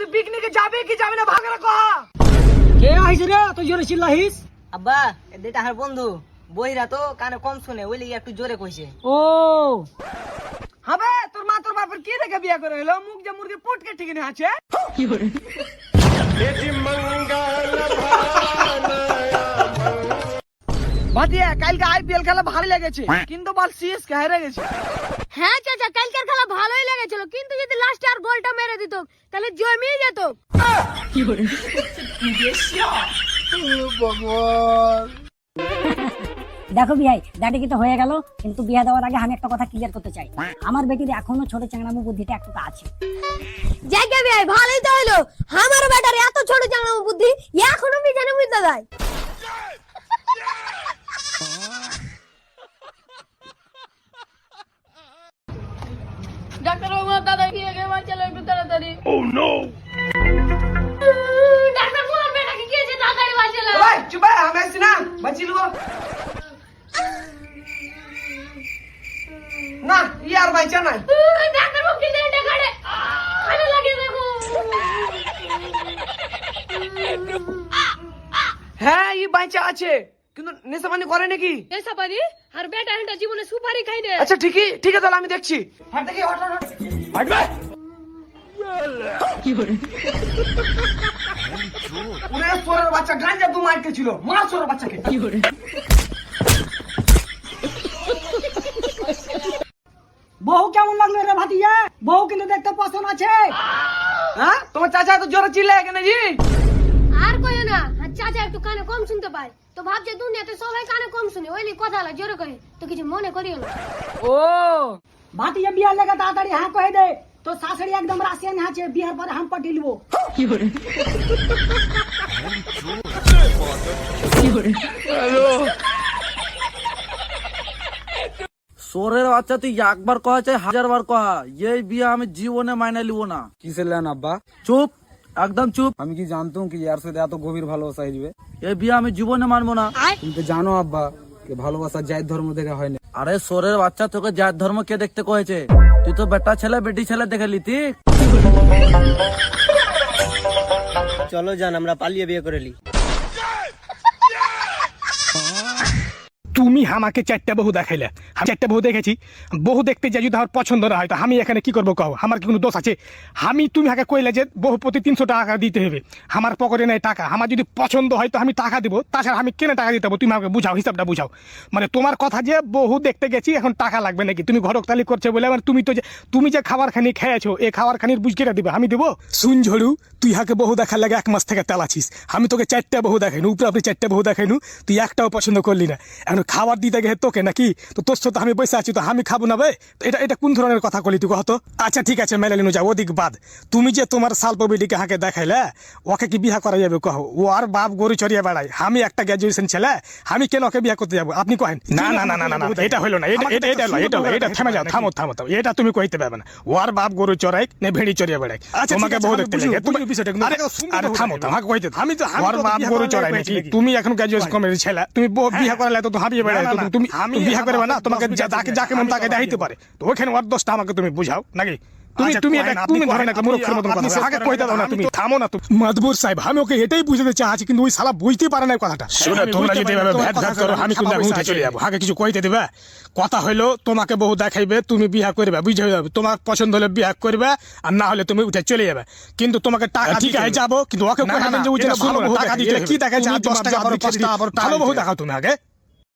তুই পিকনিকে যাবি কি যাবি না ভাগরা কহ। কে আইছে রে তুই জোরে চিল্লাহিস? আব্বা এটা আমার বন্ধু বইরা তো কানে কম শুনে ওই লিগে একটু জোরে কইছে। ও হবে তোর মা তোর বাপের কি দেখে বিয়ে করে হলো মুখ যে মুরগি পুটকে ঠিক নেই আছে। ভাতিয়া কালকে আইপিএল খেলা ভালো লেগেছে কিন্তু বল সিএসকে হেরে গেছে। হ্যাঁ চাচা কালকের খেলা ভালোই লেগেছিল কিন্তু যদি লাস্টে আর গোলটা মেরে দিত তাহলে জমিয়ে যেত। দেখো বিয়াই দাঁড়ি কিন্তু হয়ে গেল, কিন্তু বিয়া দেওয়ার আগে আমি একটা কথা ক্লিয়ার করতে চাই, আমার বেটির এখনো ছোট চ্যাংড়ামো বুদ্ধিটা একটু আছে। জায়গা ভাই ভালোই তো হলো, আমার ব্যাটার এত ছোট জানাম বুদ্ধি এখনো বিছানা মুইতে দেয়। ডাক্তার বাবু দাদা কি আগে বাঁচালো একটু তাড়াতাড়ি। ও নো ডাক্তার তোমার বেটাকে কি হয়েছে তাড়াতাড়ি বাঁচালো। ওই চুপ হে আমি আসছি না বাঁচিলু না ইয়ার বাঁচা নাই। ডাক্তার বাবু কি লেটে গাড়ে খানে লাগে দেখো। হ্যাঁ ই বাঁচা আছে কিন্তু নেশা পানি করে নাকি? নেশা পানি আর বেটা হেঁটা জীবনে সুপারি খাই না। আচ্ছা ঠিক আছে তাহলে আমি দেখছি। হ্যাঁ দেখি হট হট হটবে পুরো সোরের বাচ্চা গাঞ্জা দু মাইকে ছিল মা সোরের বাচ্চাকে। বউ কেমন লাগলো রে ভাতিজা? বউ কিন্তু দেখতে পছন্দ আছে। হ্যাঁ তোমার চাচা তো জোরে চিল্লায় কেন জি? আর কইও না, আর চাচা একটু কানে কম শুনতে পায় তো ভাবছে দুনিয়াতে সবাই কানে কম শুনে ওইলি কথা হলো জোরে কয়ে তো কিছু মনে করিও না। ও ভাতিজা বিয়ার লেগে তাড়াতাড়ি হ্যাঁ কহে দে, তো শাশুড়ি একদম রাশিয়ান আছে, বিয়ার পরে হাম পাঠিয়ে লিবো। সোরের বাচ্চা তুই একবার কয়া চাই 1000 বার কয়া, এই বিয়ে আমি জীবনে মাইনে লিব না। কিসেলেন আব্বা? চুপ, একদম চুপ। আমি কি জানতাম কি এর সাথে এত গভীর ভালোবাসা হইবে? এই বিয়ে আমি জীবনে মানবো না। তুমি তো জানো আব্বা যে ভালোবাসা জাত ধর্ম দেখে হয় না। আরে সোরের বাচ্চা তোকে জাত ধর্ম কে দেখতে কয়েছে? তুই তো বেটা ছেলে বেটি ছেলে দেখে লিতি। চলো জান আমরা পালিয়ে বিয়ে করে লি। তুমি আমাকে 4টা বহু দেখাইলে, আমি 4টা বহু দেখেছি। বহু দেখতে যাই যদি আমার পছন্দ না হয় তো আমি এখানে কি করবো কও? আমার কি কোনো দোষ আছে? তুমি আগে কইলে যে বহু প্রতি 300 টাকা দিতে হবে, আমার পকেটে নাই টাকা। আমার যদি পছন্দ হয় তো আমি টাকা দিব, তাছাড়া আমি কেন টাকা দিতে হবো? তুমি আমাকে বুঝাও, হিসাবটা বুঝাও। মানে তোমার কথা যে বহু দেখতে গেছি এখন টাকা লাগবে নাকি? তুমি ঘরকতালি করছে বলে মানে তুমি যে খাবার খানি খেয়েছো এই খাবার খানির বুঝ কেটে দিবে, আমি দেবো? শুন ঝড়ু, তুই হাকে বহু দেখার লাগে 1 মাস থেকে তেলাছিস। আমি তোকে 4টা বহু দেখাইনু, উপরে আপনি 4টা বহু দেখাইনু, তুই একটাও পছন্দ করলি না। এখন খাবার দিতে গেছে তোকে নাকি? তো তোর সাথে আমি বসে আছি তো আমি খাবো না বে? এটা কোন ধরনের কথা কলি তুই কহতো? আচ্ছা ঠিক আছে মেলে নিনু যাও, ওদিক বাদ। তুমি যে তোমার সালপবিটিকে হাকে দেখাইলে ওকে কি বিয়া করা যাবে কহ? ও আর বাপ গরু চড়িয়ে বেড়ায়, আমি একটা গ্রাজুয়েশন ছেলে, আমি কেন ওকে বিয়া করতে যাবো? আপনি কহেন না না না না না না, এটা হইলো না, এটা থেমে যাও, থামো, এটা তুমি কইতে পারবে না। ও আর বাপ গরু চড়াই না ভেড়ি চড়িয়ে বেড়ায়, তোমাকে বহু দেখতে লাগে। আরে থামো, আমাকে কইতে আমি তো ওর বাপ গরু চড়াই নাকি? তুমি এখন গ্রাজুয়েশন কমের ছেলে, তুমি বিয়া করালে তো হাবিয়ে বেড়ায়, তুমি বিয়া করবে না? তোমাকে যাকে মন তাকে দেখাইতে পারে, তো ওখানে ওর দোষটা আমাকে তুমি বুঝাও নাকি? তুমি এটা কোন ধরনের একটা মূর্খের মতন কথা? আগে কইতে দাও না, তুমি থামো না। তুমি মাদবুর সাহেব আমি ওকে এটাই বুঝাতে চাচ্ছি কিন্তু ওই শালা বুঝতে পারে না কথাটা। শুনে তোমরা যদি এভাবে ভেদ ভেদ করো আমি কিন্তু উঠে চলে যাবো। আগে কিছু কইতে দিবে? কথা হইলো তোমাকে বহু দেখাইবে, তুমি বিয়া করবে, বুঝে যাবে। তোমার পছন্দ হলে বিয়া করবে আর না হলে তুমি উঠে চলে যাবে। কিন্তু তোমাকে টাকা ঠিক আছে যাবো, কিন্তু ওকে টাকা দিতে কি দেখা যায়? 10 টাকা ভালো বহু দেখাও তুমি আগে।